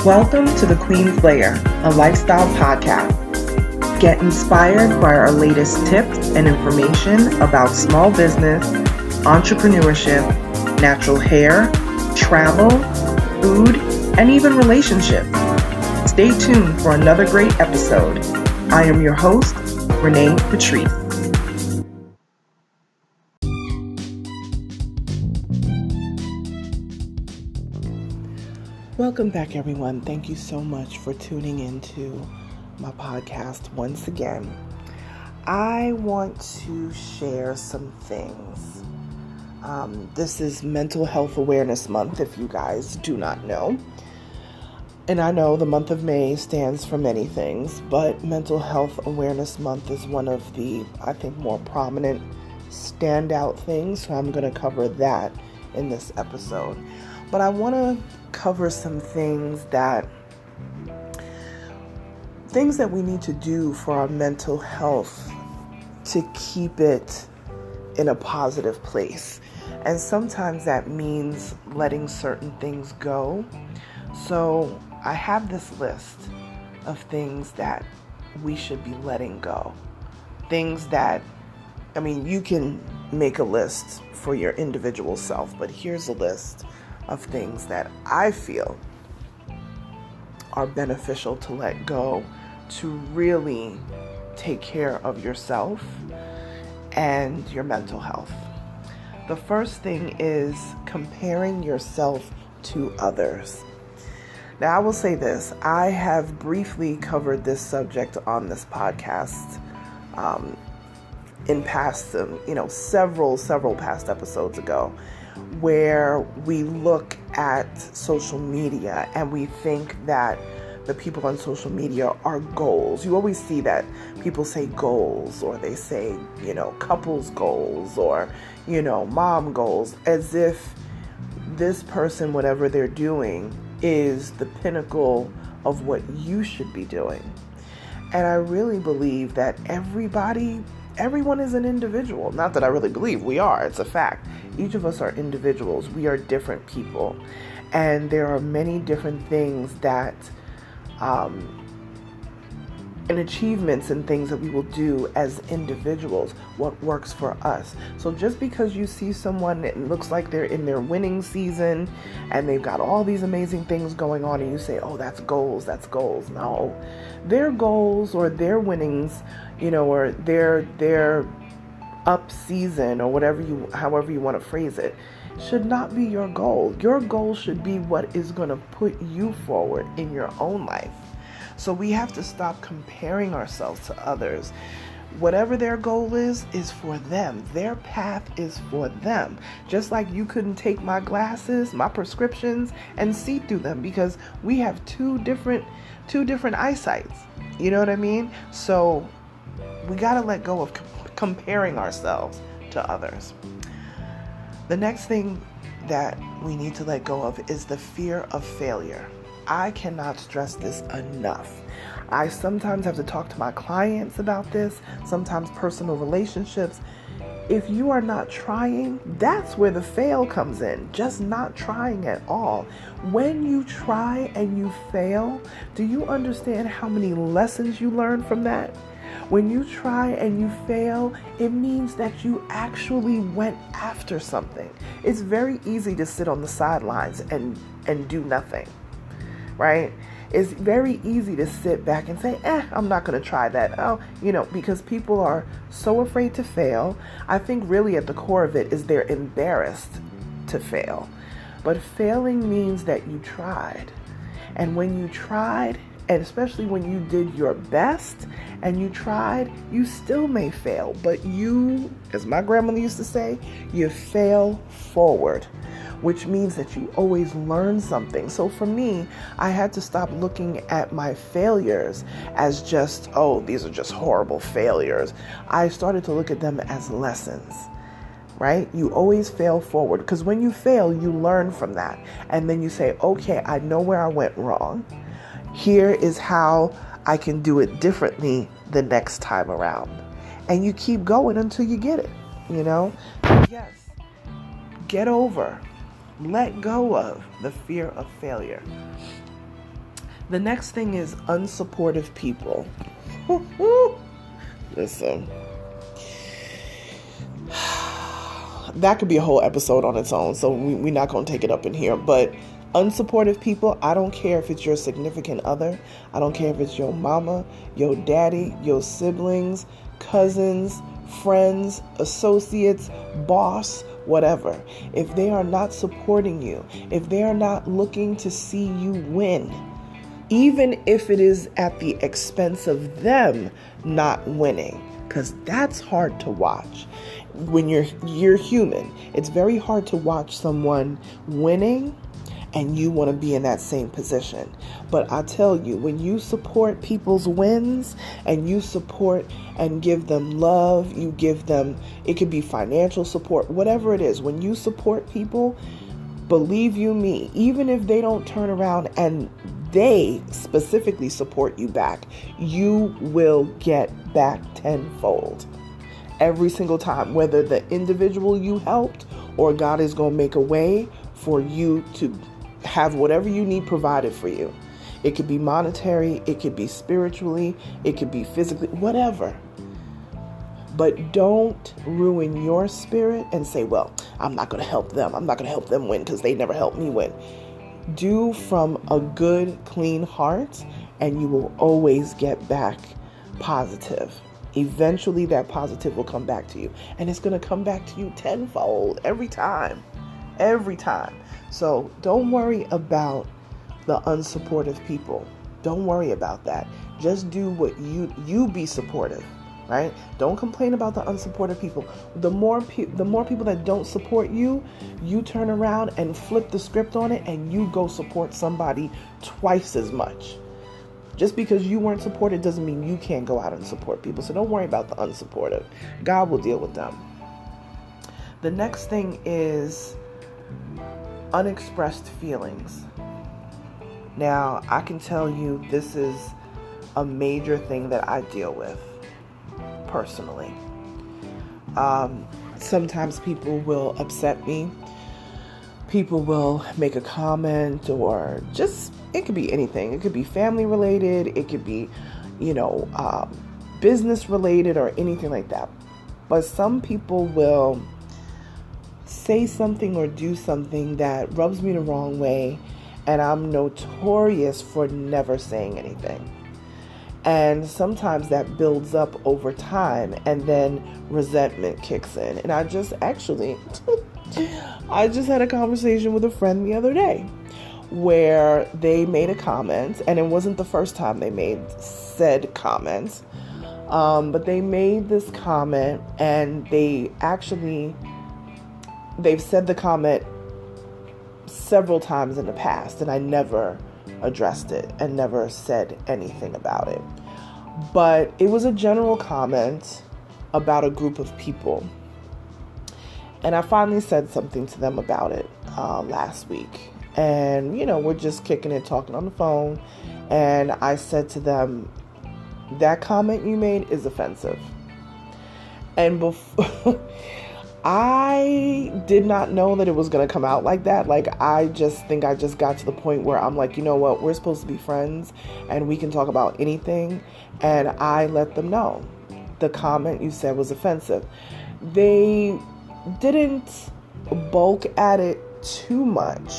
Welcome to The Queen's Lair, a lifestyle podcast. Get inspired by our latest tips and information about small business, entrepreneurship, natural hair, travel, food, and even relationships. Stay tuned for another great episode. I am your host, Renee Patrice. Welcome back, everyone. Thank you so much for tuning into my podcast once again. I want to share some things. This is Mental Health Awareness Month, if you guys do not know. And I know the month of May stands for many things, but Mental Health Awareness Month is one of the, I think, more prominent standout things. So I'm going to cover that in this episode. But I want to cover some things that we need to do for our mental health to keep it in a positive place. And sometimes that means letting certain things go. So I have this list of things that we should be letting go. Things that, you can make a list for your individual self, but here's a list of things that I feel are beneficial to let go to really take care of yourself and your mental health. The first thing is comparing yourself to others. Now, I will say this. I have briefly covered this subject on this podcast in past, several past episodes ago, where we look at social media and we think that the people on social media are goals. You always see that people say goals, or they say, couples goals, or, mom goals, as if this person, whatever they're doing, is the pinnacle of what you should be doing. And I really believe that everyone is an individual. Not that I really believe we are, it's a fact. Each of us are individuals. We are different people. And there are many different things that, and achievements and things that we will do as individuals, what works for us. So just because you see someone that looks like they're in their winning season and they've got all these amazing things going on and you say, oh, that's goals. No, their goals or their winnings, or their up season or however you want to phrase it, should not be your goal. Your goal should be what is going to put you forward in your own life. So we have to stop comparing ourselves to others. Whatever their goal is for them. Their path is for them. Just like you couldn't take my glasses, my prescriptions, and see through them because we have two different eyesights. You know what I mean? So we got to let go of comparing ourselves to others. The next thing that we need to let go of is the fear of failure. I cannot stress this enough. I sometimes have to talk to my clients about this, sometimes personal relationships. If you are not trying, that's where the fail comes in, just not trying at all. When you try and you fail, do you understand how many lessons you learn from that? When you try and you fail, it means that you actually went after something. It's very easy to sit on the sidelines and do nothing, right? It's very easy to sit back and say, I'm not going to try that. Oh, because people are so afraid to fail. I think really at the core of it is they're embarrassed to fail. But failing means that you tried. And when you tried, and especially when you did your best and you tried, you still may fail. But you, as my grandmother used to say, you fail forward, which means that you always learn something. So for me, I had to stop looking at my failures as just, these are just horrible failures. I started to look at them as lessons. Right? You always fail forward, because when you fail, you learn from that. And then you say, okay, I know where I went wrong. Here is how I can do it differently the next time around. And you keep going until you get it, Yes, get over, let go of the fear of failure. The next thing is unsupportive people. Listen, that could be a whole episode on its own, so we're not going to take it up in here. But unsupportive people, I don't care if it's your significant other. I don't care if it's your mama, your daddy, your siblings, cousins, friends, associates, boss, whatever. If they are not supporting you, if they are not looking to see you win, even if it is at the expense of them not winning, because that's hard to watch. When you're human, it's very hard to watch someone winning and you want to be in that same position. But I tell you, when you support people's wins and you support and give them love, you give them, it could be financial support, whatever it is. When you support people, believe you me, even if they don't turn around and they specifically support you back, you will get back tenfold. Every single time, whether the individual you helped or God is going to make a way for you to have whatever you need provided for you. It could be monetary, it could be spiritually, it could be physically, whatever. But don't ruin your spirit and say, well, I'm not going to help them. I'm not going to help them win because they never helped me win. Do from a good, clean heart, and you will always get back positive. Eventually that positive will come back to you, and it's going to come back to you tenfold every time. So don't worry about the unsupportive people. Don't worry about that. Just do what you be supportive, right? Don't complain about the unsupportive people. The more people that don't support you, you turn around and flip the script on it and you go support somebody twice as much. Just because you weren't supported doesn't mean you can't go out and support people. So don't worry about the unsupportive. God will deal with them. The next thing is unexpressed feelings. Now, I can tell you this is a major thing that I deal with personally. Sometimes people will upset me. People will make a comment, or just, it could be anything. It could be family related. It could be, business related or anything like that. But some people will say something or do something that rubs me the wrong way, and I'm notorious for never saying anything. And sometimes that builds up over time, and then resentment kicks in. And I just had a conversation with a friend the other day where they made a comment, and it wasn't the first time they made said comments, but they made this comment, and they've said the comment several times in the past, and I never addressed it and never said anything about it. But it was a general comment about a group of people. And I finally said something to them about it last week. And, we're just kicking it, talking on the phone. And I said to them, that comment you made is offensive. And before, I did not know that it was going to come out like that. Like, I just think I just got to the point where I'm like, you know what? We're supposed to be friends and we can talk about anything. And I let them know the comment you said was offensive. They didn't bulk at it too much,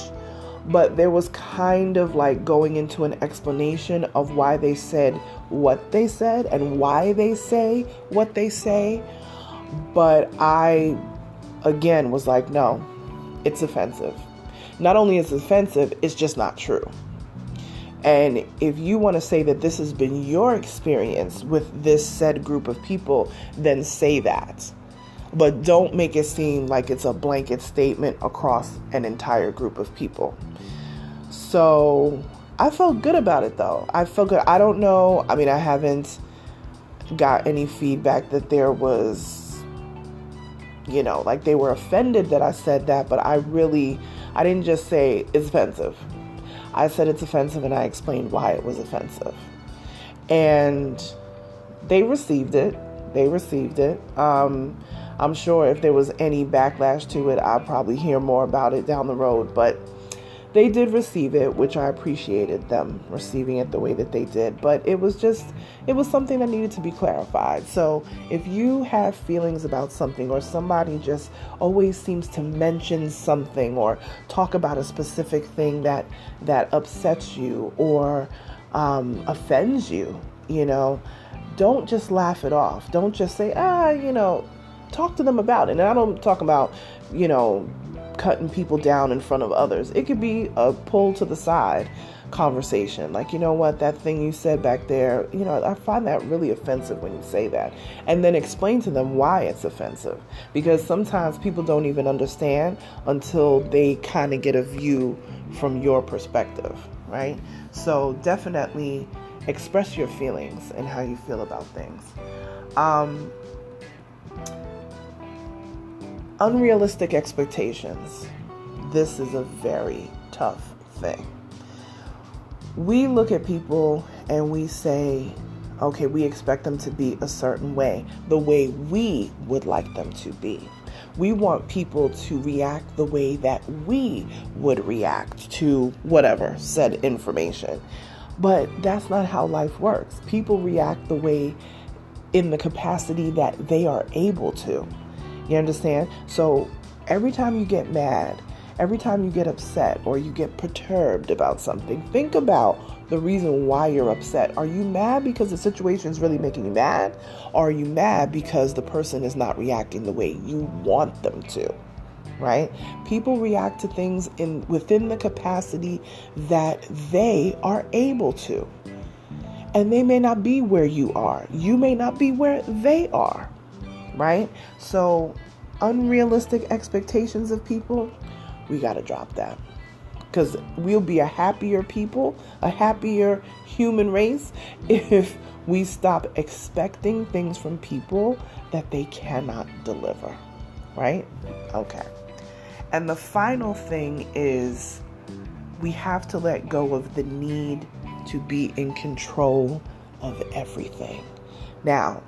but there was kind of like going into an explanation of why they said what they said and why they say what they say. But I, again, was like, no, it's offensive. Not only is it offensive, it's just not true. And if you want to say that this has been your experience with this said group of people, then say that. But don't make it seem like it's a blanket statement across an entire group of people. So I felt good about it, though. I felt good. I don't know. I mean, I haven't got any feedback that there was, like they were offended that I said that. But I didn't just say it's offensive. I said it's offensive, and I explained why it was offensive. And they received it. I'm sure if there was any backlash to it, I'll probably hear more about it down the road. But they did receive it, which I appreciated them receiving it the way that they did. But it was something that needed to be clarified. So if you have feelings about something, or somebody just always seems to mention something or talk about a specific thing that upsets you or offends you, don't just laugh it off. Don't just say, talk to them about it. And I don't talk about, cutting people down in front of others. It could be a pull to the side conversation. Like, you know what, that thing you said back there, I find that really offensive when you say that. And then explain to them why it's offensive. Because sometimes people don't even understand until they kind of get a view from your perspective, right? So definitely express your feelings and how you feel about things. Unrealistic expectations. This is a very tough thing. We look at people and we say, okay, we expect them to be a certain way, the way we would like them to be. We want people to react the way that we would react to whatever said information. But that's not how life works. People react the way in the capacity that they are able to. You understand? So every time you get mad, every time you get upset or you get perturbed about something, think about the reason why you're upset. Are you mad because the situation is really making you mad? Or are you mad because the person is not reacting the way you want them to? Right? People react to things within the capacity that they are able to. And they may not be where you are. You may not be where they are. Right? So unrealistic expectations of people, we got to drop that. Because we'll be a happier people, a happier human race if we stop expecting things from people that they cannot deliver. Right? Okay. And the final thing is we have to let go of the need to be in control of everything. Now,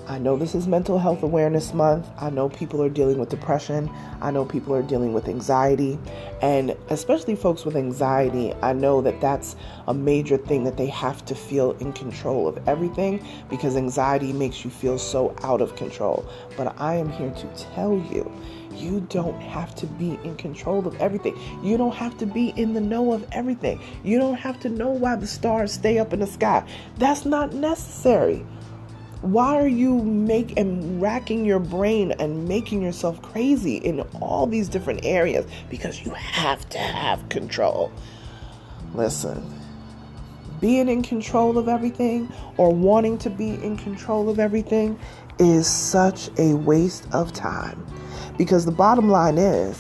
I know this is Mental Health Awareness Month. I know people are dealing with depression. I know people are dealing with anxiety. And especially folks with anxiety, I know that that's a major thing, that they have to feel in control of everything, because anxiety makes you feel so out of control. But I am here to tell you, you don't have to be in control of everything. You don't have to be in the know of everything. You don't have to know why the stars stay up in the sky. That's not necessary. Why are you racking your brain and making yourself crazy in all these different areas? Because you have to have control. Listen, being in control of everything or wanting to be in control of everything is such a waste of time. Because the bottom line is,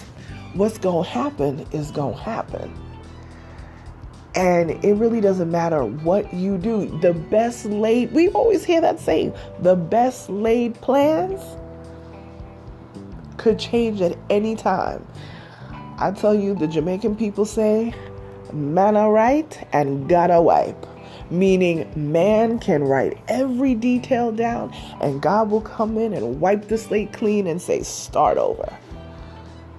what's going to happen is going to happen. And it really doesn't matter what you do. We always hear that saying, the best laid plans could change at any time. I tell you, the Jamaican people say, man a write and God a wipe. Meaning man can write every detail down and God will come in and wipe the slate clean and say, start over.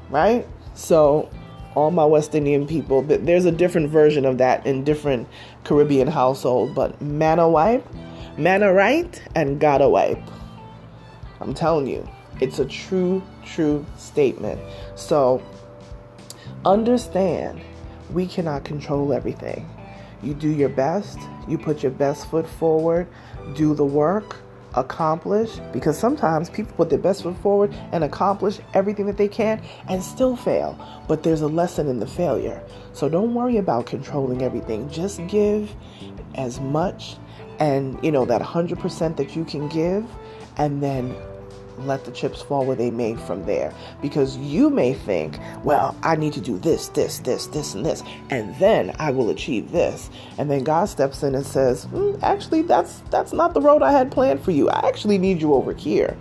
Right? So all my West Indian people, there's a different version of that in different Caribbean households, but man a wipe, man a right, and God a wipe. I'm telling you, it's a true statement. So understand, we cannot control everything. You do your best, you put your best foot forward, do the work, accomplish, because sometimes people put their best foot forward and accomplish everything that they can and still fail. But there's a lesson in the failure. So don't worry about controlling everything. Just give as much and, that 100% that you can give, and then let the chips fall where they may from there. Because you may think, well, I need to do this, and this, and then I will achieve this. And then God steps in and says, actually, that's not the road I had planned for you. I actually need you over here.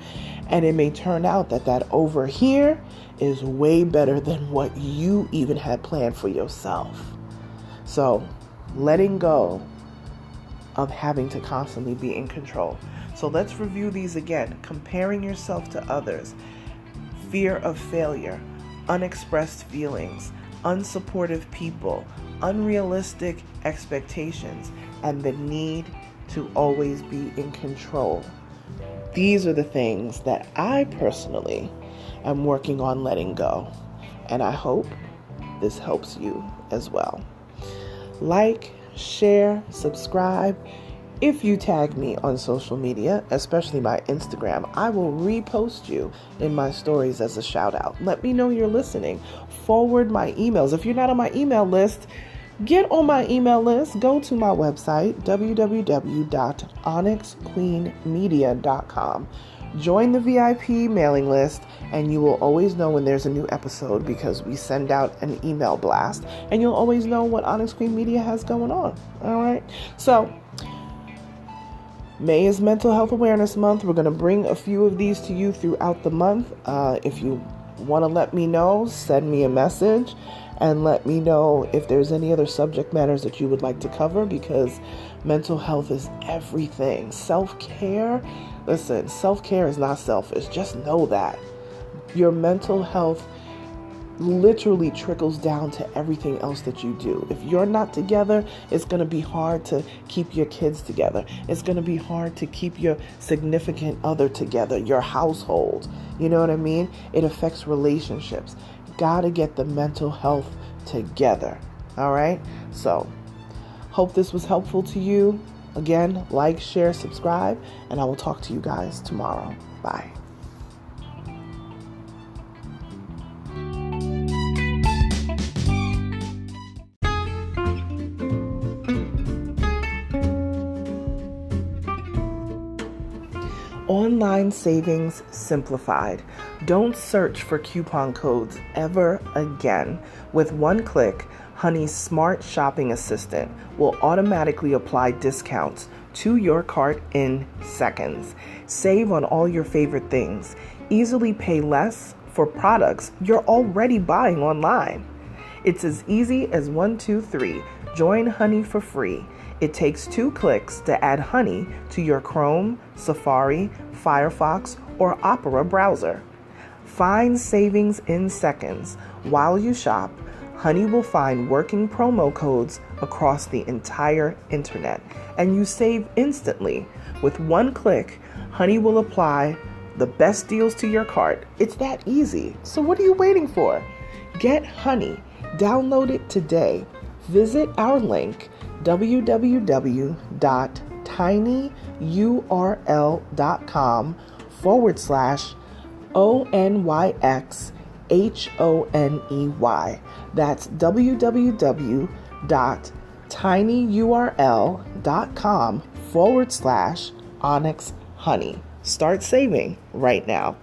And it may turn out that over here is way better than what you even had planned for yourself. So letting go of having to constantly be in control. So let's review these again. Comparing yourself to others, fear of failure, unexpressed feelings, unsupportive people, unrealistic expectations, and the need to always be in control. These are the things that I personally am working on letting go, and I hope this helps you as well. Like, share, subscribe. If you tag me on social media, especially my Instagram, I will repost you in my stories as a shout out. Let me know you're listening. Forward my emails. If you're not on my email list, get on my email list. Go to my website, www.onyxqueenmedia.com. Join the VIP mailing list, and you will always know when there's a new episode because we send out an email blast, and you'll always know what Onyx Queen Media has going on. All right. So May is Mental Health Awareness Month. We're going to bring a few of these to you throughout the month. If you want to let me know, send me a message and let me know if there's any other subject matters that you would like to cover, because mental health is everything. Self-care, listen, self-care is not selfish. Just know that. Your mental health literally trickles down to everything else that you do. If you're not together, it's going to be hard to keep your kids together. It's going to be hard to keep your significant other together, your household. You know what I mean? It affects relationships. Got to get the mental health together. All right? So, hope this was helpful to you. Again, like, share, subscribe, and I will talk to you guys tomorrow. Bye. Online savings simplified. Don't search for coupon codes ever again. With one click, Honey's smart shopping assistant will automatically apply discounts to your cart in seconds. Save on all your favorite things. Easily pay less for products you're already buying online. It's as easy as 1, 2, 3. Join Honey for free. It takes 2 clicks to add Honey to your Chrome, Safari, Firefox, or Opera browser. Find savings in seconds. While you shop, Honey will find working promo codes across the entire internet, and you save instantly. With one click, Honey will apply the best deals to your cart. It's that easy. So what are you waiting for? Get Honey. Download it today. Visit our link, www.tinyurl.com/ONYXHONEY. That's www.tinyurl.com/Onyx Honey. Start saving right now.